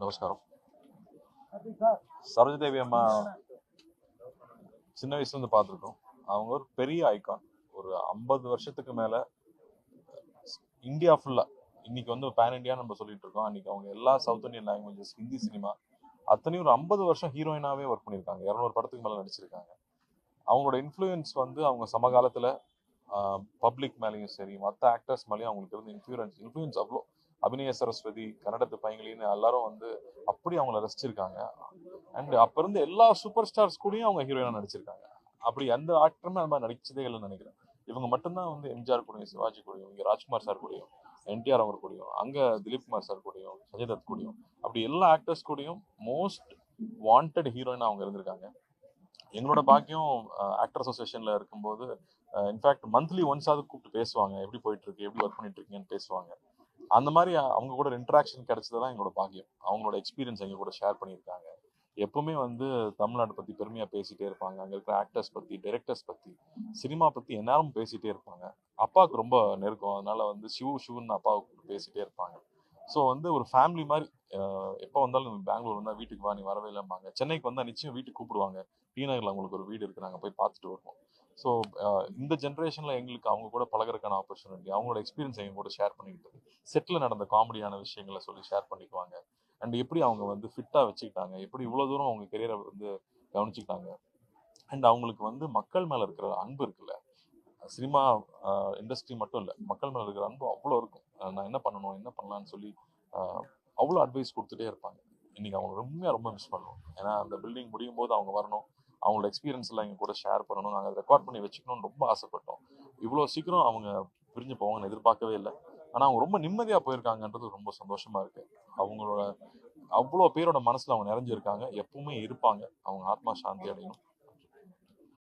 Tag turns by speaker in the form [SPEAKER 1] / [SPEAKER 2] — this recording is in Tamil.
[SPEAKER 1] நமஸ்காரம். சரோஜதேவி அம்மா சின்ன வயசுல இருந்து பார்த்துருக்கோம். அவங்க ஒரு பெரிய ஐகான். ஒரு 50 வருஷத்துக்கு மேல இந்தியா ஃபுல்லா இன்னைக்கு வந்து பேன் இண்டியா நம்ம சொல்லிட்டு இருக்கோம். அன்னைக்கு அவங்க எல்லா south Indian languages, Hindi cinema அத்தனையும் ஒரு 50 வருஷம் ஹீரோயினாவே ஒர்க் பண்ணியிருக்காங்க. 200 படத்துக்கு மேல நடிச்சிருக்காங்க. அவங்களோட இன்ஃப்ளூயன்ஸ் வந்து அவங்க சமகாலத்துல பப்ளிக் மேலேயும் சரி, மற்ற ஆக்டர்ஸ் மேலேயும் அவங்களுக்கு இருந்து இன்ஃப்ளூயன்ஸ் அவ்வளோ. அபிநய சரஸ்வதி, கன்னடத்து பையங்களின்னு எல்லாரும் வந்து அப்படி அவங்கள ரசிச்சிருக்காங்க. அண்ட் அப்ப இருந்து எல்லா சூப்பர் ஸ்டார்ஸ் கூடயும் அவங்க ஹீரோயினா நடிச்சிருக்காங்க. அப்படி எந்த ஆக்டருமே அந்த மாதிரி நடிச்சதே இல்லைன்னு நினைக்கிறேன். இவங்க மட்டும்தான் வந்து எம்ஜிஆர் கூடயும், சிவாஜி கூடயும், இங்க ராஜ்குமார் சார் கூடயும், என்டிஆர் அவர் கூடயும், அங்க திலீப் குமார் சார் கூடயும், சஞ்சய் தத் கூடயும், அப்படி எல்லா ஆக்டர்ஸ் கூடயும் மோஸ்ட் வாண்டட் ஹீரோயினா அவங்க இருந்திருக்காங்க. எங்களோட பாக்கியம் ஆக்டர் அசோசியேஷன்ல இருக்கும்போது இன்ஃபேக்ட் மந்த்லி ஒன்ஸாவது கூப்பிட்டு பேசுவாங்க. எப்படி போயிட்டு இருக்கு, எப்படி ஒர்க் பண்ணிட்டு இருக்கீங்கன்னு பேசுவாங்க. அந்த மாதிரி அவங்க கூட இன்ட்ராக்ஷன் கிடைச்சதுதான் எங்களோட பாக்கியம். அவங்களோட எக்ஸ்பீரியன்ஸ் எங்க கூட ஷேர் பண்ணியிருக்காங்க. எப்பவுமே வந்து தமிழ்நாடு பத்தி பெருமையா பேசிட்டே இருப்பாங்க. அங்க இருக்கிற ஆக்டர்ஸ் பத்தி, டைரக்டர்ஸ் பத்தி, சினிமா பத்தி எந்நேரமும் பேசிட்டே இருப்பாங்க. அப்பாவுக்கு ரொம்ப நெருக்கம். அதனால வந்து சிவுன்னு அப்பாவுக்கு பேசிட்டே இருப்பாங்க. ஸோ வந்து ஒரு ஃபேமிலி மாதிரி எப்போ வந்தாலும் பெங்களூர் வந்தால் வீட்டுக்கு வா, நீ வரவே இல்லைம்பாங்க. சென்னைக்கு வந்தால் நிச்சயம் வீட்டுக்கு கூப்பிடுவாங்க. டி நகரில் அவங்களுக்கு ஒரு வீடு இருக்கு, நாங்கள் போய் பார்த்துட்டு வருவோம். ஸோ இந்த ஜென்ரேஷனில் எங்களுக்கு அவங்க கூட பழகிறதுக்கான ஆப்பர்ச்சுனிட்டி, அவங்களோட எக்ஸ்பீரியன்ஸ் எங்க கூட ஷேர் பண்ணிக்கிட்டு, செட்டில் நடந்த காமெடியான விஷயங்களை சொல்லி ஷேர் பண்ணிக்குவாங்க. அண்ட் எப்படி அவங்க வந்து ஃபிட்டாக வச்சுக்கிட்டாங்க, எப்படி இவ்வளோ தூரம் அவங்க கெரியரை வந்து கவனிச்சுக்கிட்டாங்க. அண்ட் அவங்களுக்கு வந்து மக்கள் மேலே இருக்கிற அன்பு இருக்குல்ல, சினிமா இண்டஸ்ட்ரி மட்டும் இல்லை, மக்கள் மேலே இருக்கிற அன்பு அவ்வளோ இருக்கும். நான் என்ன பண்ணணும், என்ன பண்ணலான்னு சொல்லி அவ்வளோ அட்வைஸ் கொடுத்துட்டே இருப்பாங்க. இன்னைக்கு அவங்க ரொம்ப மிஸ் பண்ணுவோம். ஏன்னா அந்த பில்டிங் முடியும் போது அவங்க வரணும், அவங்களோட எக்ஸ்பீரியன்ஸ் எல்லாம் எங்க கூட ஷேர் பண்ணணும், நாங்கள் அதை ரெக்கார்ட் பண்ணி வச்சுக்கணும்னு ரொம்ப ஆசைப்பட்டோம். இவ்வளோ சீக்கிரம் அவங்க பிரிஞ்சு போவாங்கன்னு எதிர்பார்க்கவே இல்லை. ஆனால் அவங்க ரொம்ப நிம்மதியாக போயிருக்காங்கன்றது ரொம்ப சந்தோஷமா இருக்கு. அவங்களோட அவ்வளோ பேரோட மனசுல அவங்க நிறைஞ்சிருக்காங்க, எப்பவுமே இருப்பாங்க. அவங்க ஆத்மா சாந்தி அடையணும்.